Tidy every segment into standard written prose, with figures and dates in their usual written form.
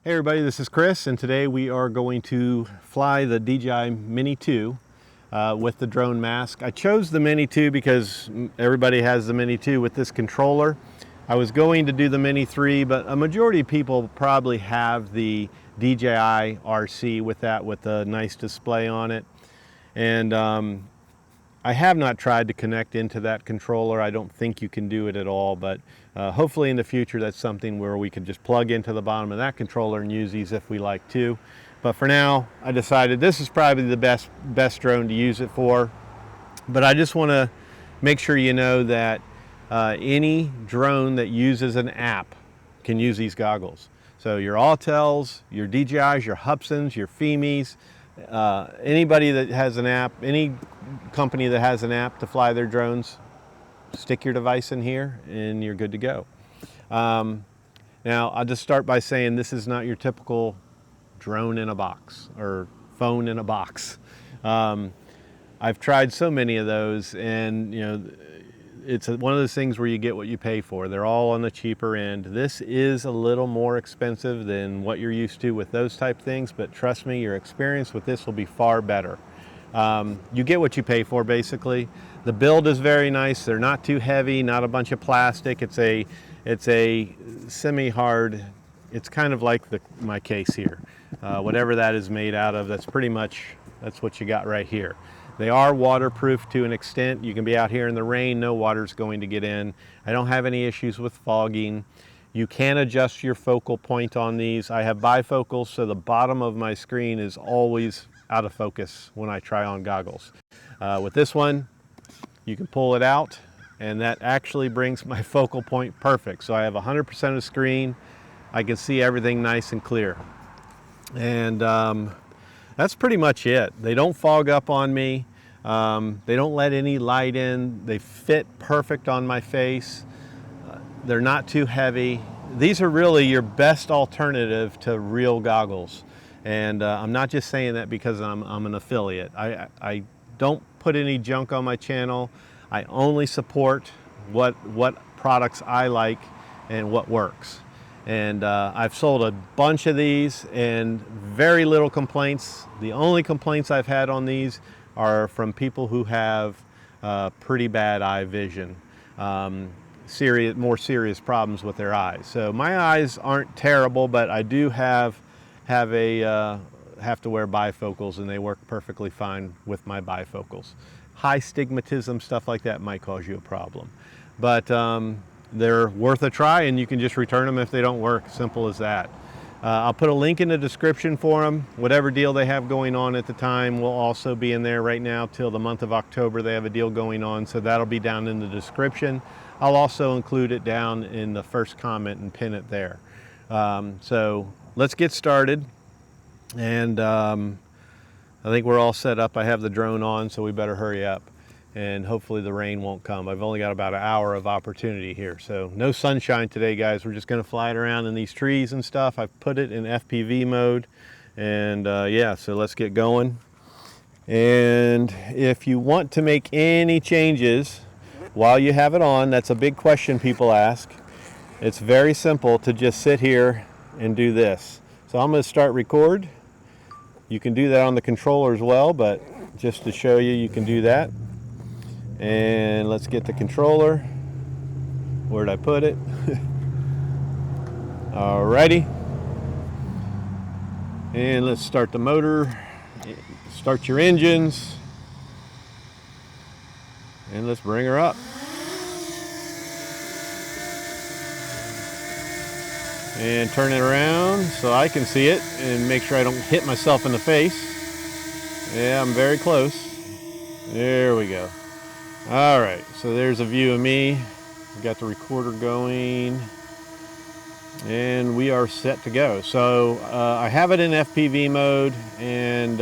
Hey everybody, this is Chris, and today we are going to fly the DJI Mini 2 with the DroneMask. I chose the Mini 2 because everybody has the Mini 2 with this controller. I was going to do the Mini 3, but a majority of people probably have the DJI RC with a nice display on it. And I have not tried to connect into that controller. I don't think you can do it at all, but hopefully in the future that's something where we could just plug into the bottom of that controller and use these if we like to. But for now, I decided this is probably the best drone to use it for. But I just want to make sure you know that any drone that uses an app can use these goggles. So your Autels, your DJIs, your Hubsons, your Femis, anybody that has an app, any company that has an app to fly their drones, stick your device in here and you're good to go. Now I'll just start by saying this is not your typical drone in a box or phone in a box. I've tried so many of those, and you know, it's one of those things where you get what you pay for. They're all on the cheaper end. This is a little more expensive than what you're used to with those type things, but trust me, your experience with this will be far better. You get what you pay for, basically. The build is very nice. They're not too heavy, not a bunch of plastic. It's a semi-hard, it's kind of like my case here. Whatever that is made out of, that's what you got right here. They are waterproof to an extent. You can be out here in the rain, no water's going to get in. I don't have any issues with fogging. You can adjust your focal point on these. I have bifocals, so the bottom of my screen is always out of focus when I try on goggles. With this one, you can pull it out, and that actually brings my focal point perfect. So I have 100% of the screen. I can see everything nice and clear. And that's pretty much it. They don't fog up on me. They don't let any light in. They fit perfect on my face. They're not too heavy. These are really your best alternative to real goggles. And I'm not just saying that because I'm an affiliate. I don't put any junk on my channel. I only support what products I like and what works. And I've sold a bunch of these and very little complaints. The only complaints I've had on these are from people who have pretty bad eye vision, more serious problems with their eyes. So my eyes aren't terrible, but I do have to wear bifocals, and they work perfectly fine with my bifocals. High stigmatism, stuff like that might cause you a problem. But they're worth a try, and you can just return them if they don't work. Simple as that. I'll put a link in the description for them. Whatever deal they have going on at the time will also be in there right now till the month of October. They have a deal going on, so that'll be down in the description. I'll also include it down in the first comment and pin it there. So let's get started. And I think we're all set up. I have the drone on, so we better hurry up. And hopefully the rain won't come. I've only got about an hour of opportunity here. So no sunshine today, guys. We're just gonna fly it around in these trees and stuff. I've put it in FPV mode. And yeah, so let's get going. And if you want to make any changes while you have it on, that's a big question people ask. It's very simple to just sit here and do this. So I'm gonna start record. You can do that on the controller as well, but just to show you, you can do that. And let's get the controller. Where'd I put it? Alrighty. And let's start the motor. Start your engines. And let's bring her up. And turn it around so I can see it and make sure I don't hit myself in the face. Yeah, I'm very close. There we go. All right, so there's a view of me. We've got the recorder going, and we are set to go. So I have it in FPV mode, and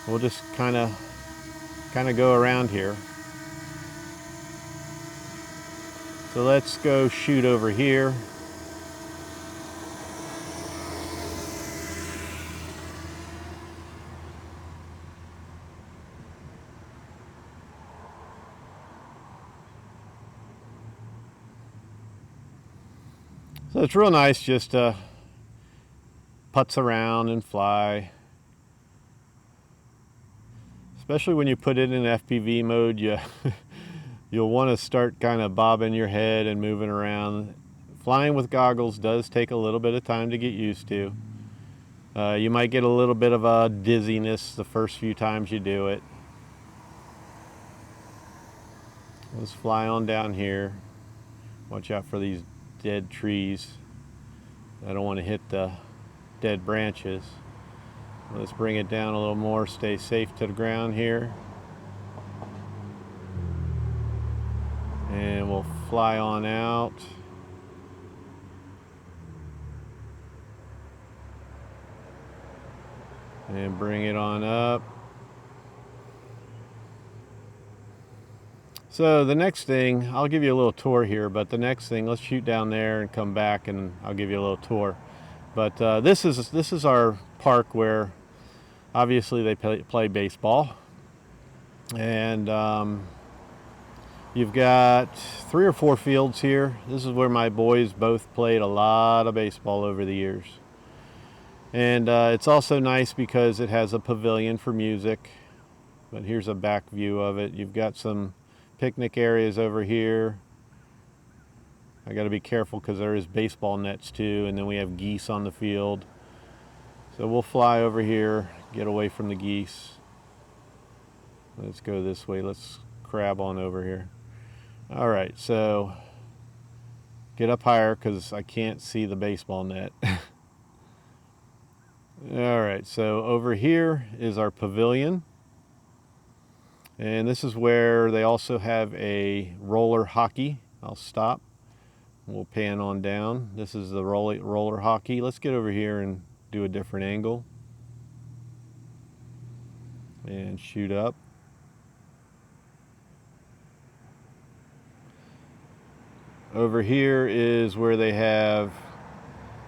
we'll just kind of go around here. So let's go shoot over here. So it's real nice just to putz around and fly. Especially when you put it in FPV mode, you'll want to start kind of bobbing your head and moving around. Flying with goggles does take a little bit of time to get used to. You might get a little bit of a dizziness the first few times you do it. Let's fly on down here. Watch out for these dead trees. I don't want to hit the dead branches. Let's bring it down a little more, stay safe to the ground here. And we'll fly on out. And bring it on up. So the next thing, I'll give you a little tour here, but the next thing, let's shoot down there and come back and I'll give you a little tour. But this is our park where obviously they play baseball. And you've got 3 or 4 fields here. This is where my boys both played a lot of baseball over the years. And it's also nice because it has a pavilion for music. But here's a back view of it. You've got some picnic areas over here. I got to be careful because there is baseball nets too, and then we have geese on the field. So we'll fly over here, get away from the geese. Let's go this way. Let's crab on over here. All right, so get up higher because I can't see the baseball net. All right, so over here is our pavilion. And this is where they also have a roller hockey. I'll stop. We'll pan on down. This is the roller hockey. Let's get over here and do a different angle. And shoot up. Over here is where they have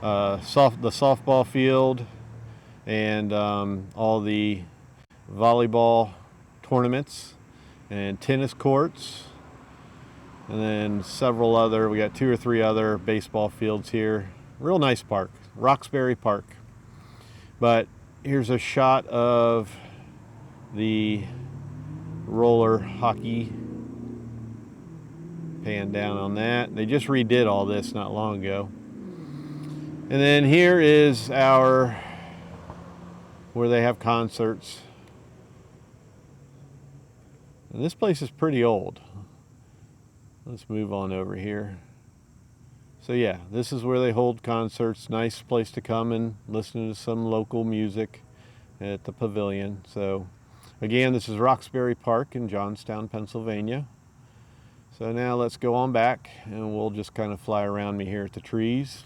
the softball field and all the volleyball tournaments and tennis courts, and then several other, we got 2 or 3 other baseball fields here. Real nice park, Roxbury Park. But here's a shot of the roller hockey. Pan down on that. They just redid all this not long ago. And then here is our, where they have concerts. And this place is pretty old. Let's move on over here. So yeah, this is where they hold concerts. Nice place to come and listen to some local music at the pavilion. So again, this is Roxbury Park in Johnstown, Pennsylvania. So now let's go on back and we'll just kind of fly around me here at the trees.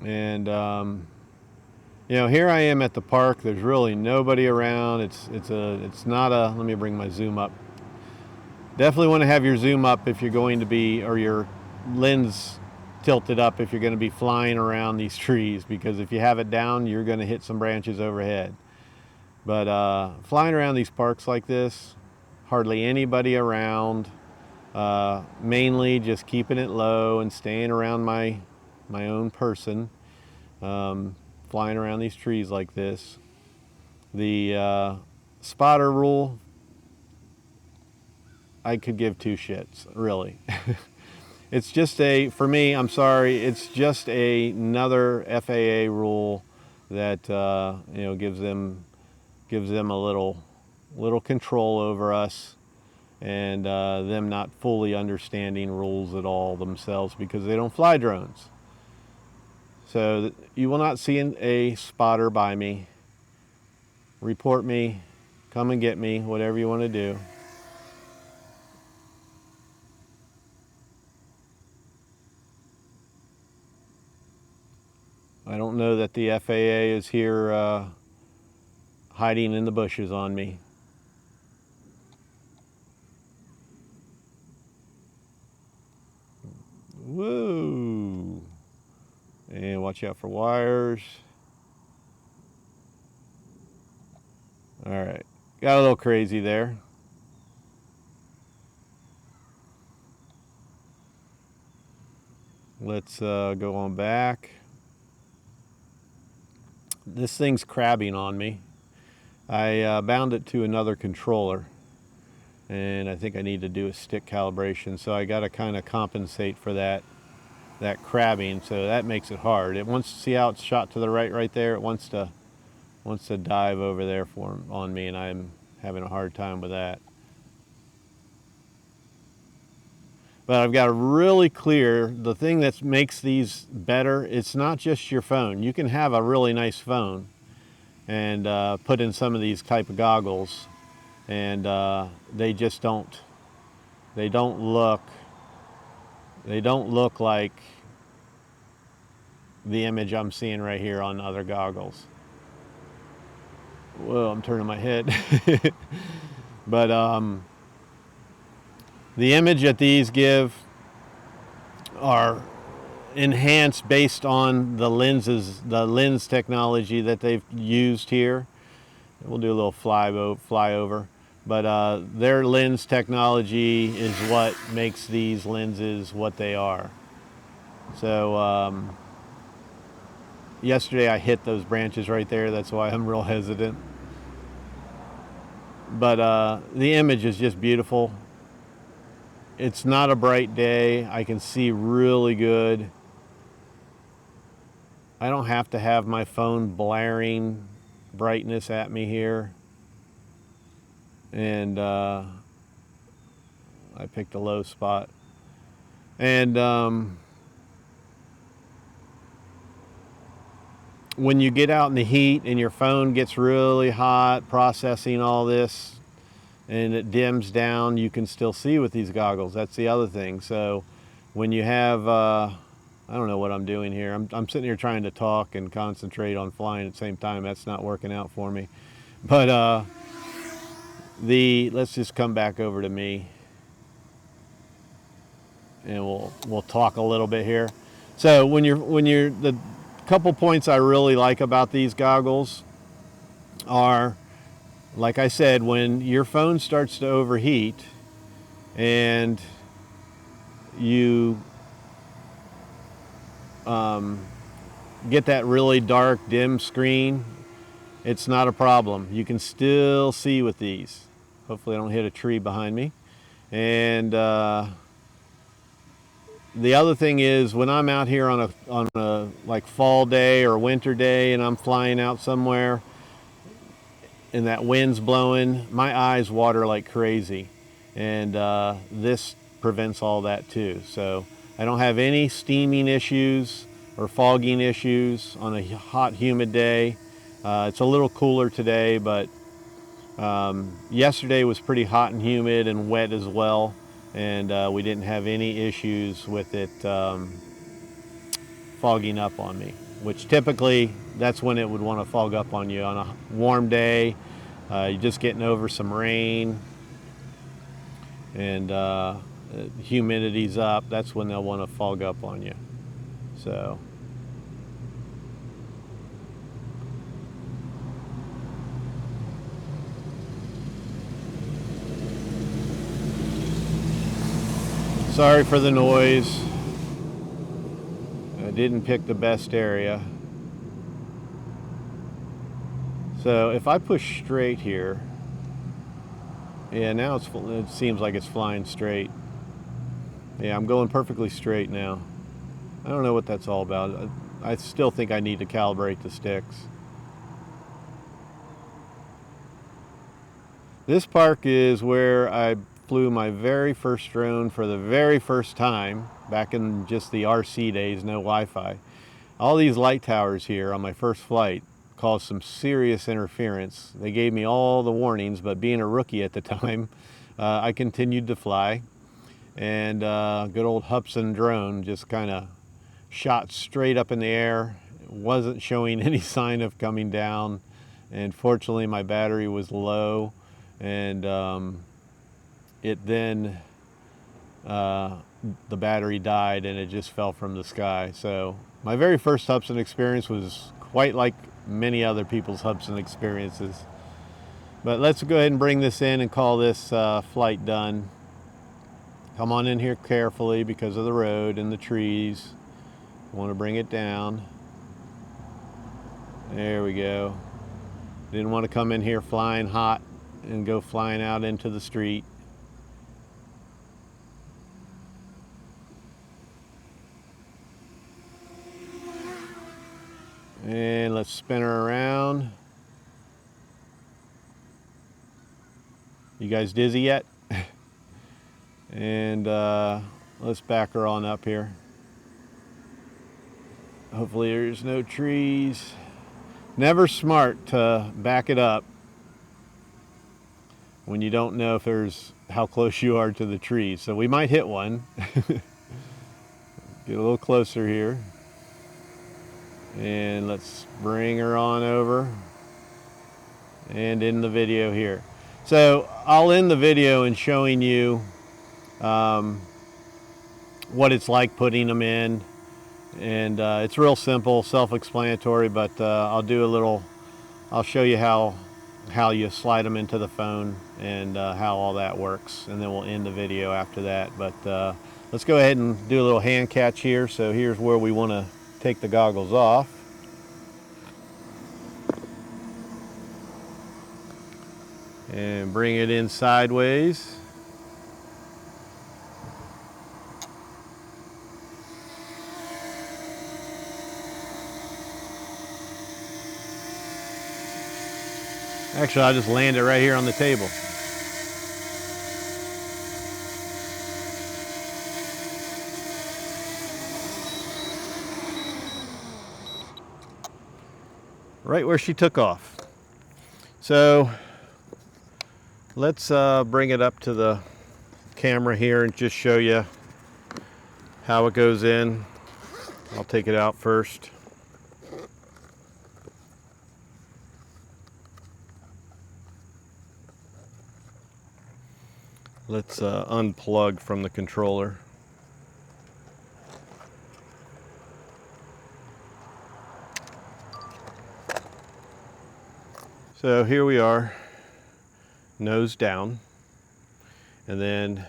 And you know, here I am at the park. There's really nobody around. It's not a, let me bring my zoom up. Definitely want to have your zoom up if you're going to be, or your lens tilted up if you're going to be flying around these trees, because if you have it down, you're going to hit some branches overhead. But flying around these parks like this, hardly anybody around, mainly just keeping it low and staying around my own person. Flying around these trees like this. The spotter rule, I could give 2 shits, really. It's just for me, I'm sorry, it's just another FAA rule that you know, gives them a little control over us, and them not fully understanding rules at all themselves because they don't fly drones. So you will not see a spotter by me. Report me, come and get me, whatever you want to do. I don't know that the FAA is here hiding in the bushes on me. Woo! And watch out for wires. All right, got a little crazy there. Let's go on back. This thing's crabbing on me. I bound it to another controller, and I think I need to do a stick calibration, so I got to kind of compensate for that crabbing, so that makes it hard. It wants to see how it's shot to the right there. It wants to dive over there on me, and I'm having a hard time with that. But I've got a really clear, the thing that makes these better, it's not just your phone. You can have a really nice phone and put in some of these type of goggles, and they just don't look like the image I'm seeing right here on other goggles. Whoa, I'm turning my head. But the image that these give are enhanced based on the lens technology that they've used here. We'll do a little flyover. But their lens technology is what makes these lenses what they are. So yesterday I hit those branches right there. That's why I'm real hesitant. But the image is just beautiful. It's not a bright day. I can see really good. I don't have to have my phone blaring brightness at me here. And I picked a low spot. And when you get out in the heat and your phone gets really hot processing all this and it dims down, you can still see with these goggles. That's the other thing. So when you have, I don't know what I'm doing here. I'm sitting here trying to talk and concentrate on flying at the same time. That's not working out for me. But let's just come back over to me, and we'll talk a little bit here. So the couple points I really like about these goggles are, like I said, when your phone starts to overheat and you get that really dark, dim screen, it's not a problem. You can still see with these. Hopefully I don't hit a tree behind me. And the other thing is, when I'm out here on a like fall day or winter day and I'm flying out somewhere and that wind's blowing, my eyes water like crazy. And this prevents all that too. So I don't have any steaming issues or fogging issues on a hot, humid day. It's a little cooler today, but yesterday was pretty hot and humid and wet as well. And we didn't have any issues with it fogging up on me, which typically that's when it would want to fog up on you on a warm day. You're just getting over some rain and humidity's up. That's when they'll want to fog up on you. So sorry for the noise. I didn't pick the best area. So if I push straight here, yeah, now it seems like it's flying straight. Yeah, I'm going perfectly straight now. I don't know what that's all about. I still think I need to calibrate the sticks. This park is where I flew my very first drone for the very first time, back in just the RC days, no Wi-Fi. All these light towers here on my first flight caused some serious interference. They gave me all the warnings, but being a rookie at the time, I continued to fly. And good old Hubsan drone just kind of shot straight up in the air. It wasn't showing any sign of coming down. And fortunately, my battery was low. And it then, the battery died and it just fell from the sky. So my very first Hubsan experience was quite like many other people's Hubsan experiences. But let's go ahead and bring this in and call this flight done. Come on in here carefully because of the road and the trees. Want to bring it down. There we go. Didn't want to come in here flying hot and go flying out into the street. And let's spin her around. You guys dizzy yet? And let's back her on up here. Hopefully there's no trees. Never smart to back it up when you don't know if there's how close you are to the trees. So we might hit one. Get a little closer here. And let's bring her on over and in the video here. So I'll end the video in showing you what it's like putting them in. And it's real simple, self-explanatory, but I'll show you how you slide them into the phone and how all that works, and then we'll end the video after that. But let's go ahead and do a little hand catch here. So here's where we want to take the goggles off. And bring it in sideways. Actually, I'll just land it right here on the table. Right where she took off. So let's bring it up to the camera here and just show you how it goes in. I'll take it out first. Let's unplug from the controller. So here we are, nose down, and then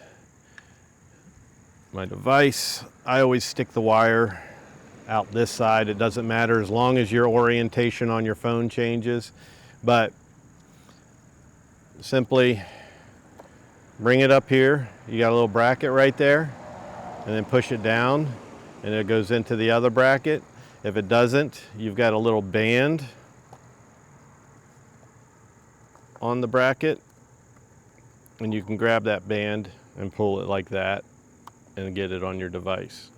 my device, I always stick the wire out this side. It doesn't matter as long as your orientation on your phone changes, but simply bring it up here. You got a little bracket right there, and then push it down and it goes into the other bracket. If it doesn't, you've got a little band on the bracket, and you can grab that band and pull it like that and get it on your device.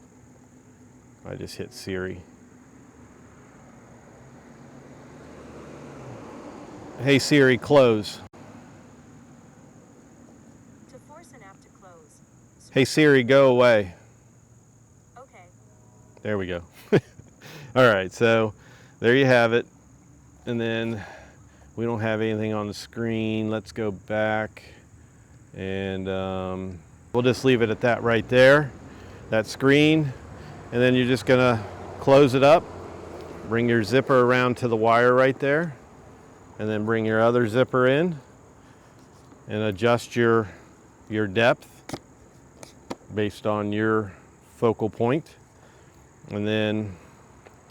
I just hit Siri. Hey Siri, close. To force an app to close. Hey Siri, go away. Okay. There we go. All right, so there you have it. And then we don't have anything on the screen. Let's go back, and we'll just leave it at that right there, that screen. And then you're just gonna close it up, bring your zipper around to the wire right there, and then bring your other zipper in and adjust your depth based on your focal point. And then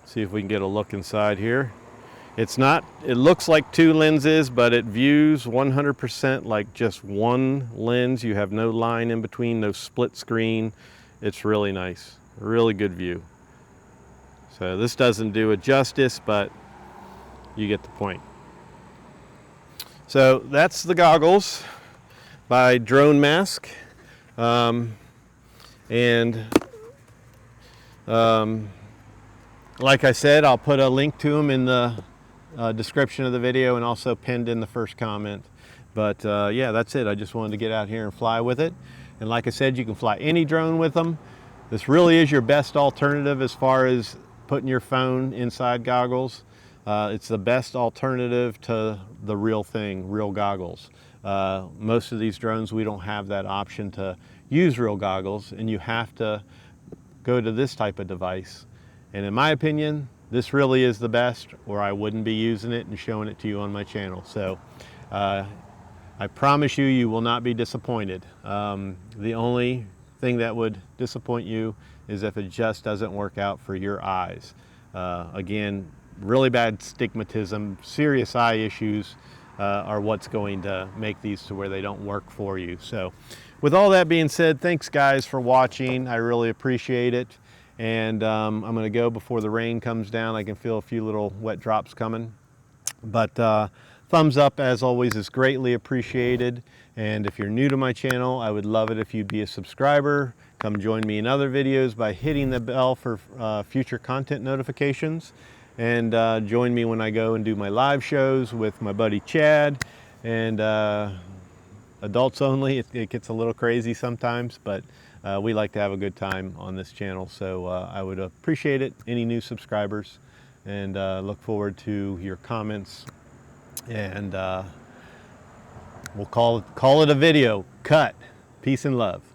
see if we can get a look inside here. It looks like two lenses, but it views 100% like just one lens. You have no line in between, no split screen. It's really nice, really good view. So this doesn't do it justice, but you get the point. So that's the goggles by DroneMask. Like I said, I'll put a link to them in the description of the video and also pinned in the first comment. But yeah, that's it. I just wanted to get out here and fly with it. And like I said, you can fly any drone with them. This really is your best alternative as far as putting your phone inside goggles. It's the best alternative to the real thing, real goggles. Most of these drones, we don't have that option to use real goggles, and you have to go to this type of device. And in my opinion, this really is the best, or I wouldn't be using it and showing it to you on my channel. So I promise you, you will not be disappointed. The only thing that would disappoint you is if it just doesn't work out for your eyes. Again, really bad stigmatism, serious eye issues are what's going to make these to where they don't work for you. So with all that being said, thanks guys for watching. I really appreciate it. And I'm going to go before the rain comes down. I can feel a few little wet drops coming. But thumbs up, as always, is greatly appreciated. And if you're new to my channel, I would love it if you'd be a subscriber. Come join me in other videos by hitting the bell for future content notifications. And join me when I go and do my live shows with my buddy Chad. And adults only. It gets a little crazy sometimes, but we like to have a good time on this channel. So I would appreciate it, any new subscribers, and look forward to your comments. And we'll call it a video. Cut. Peace and love.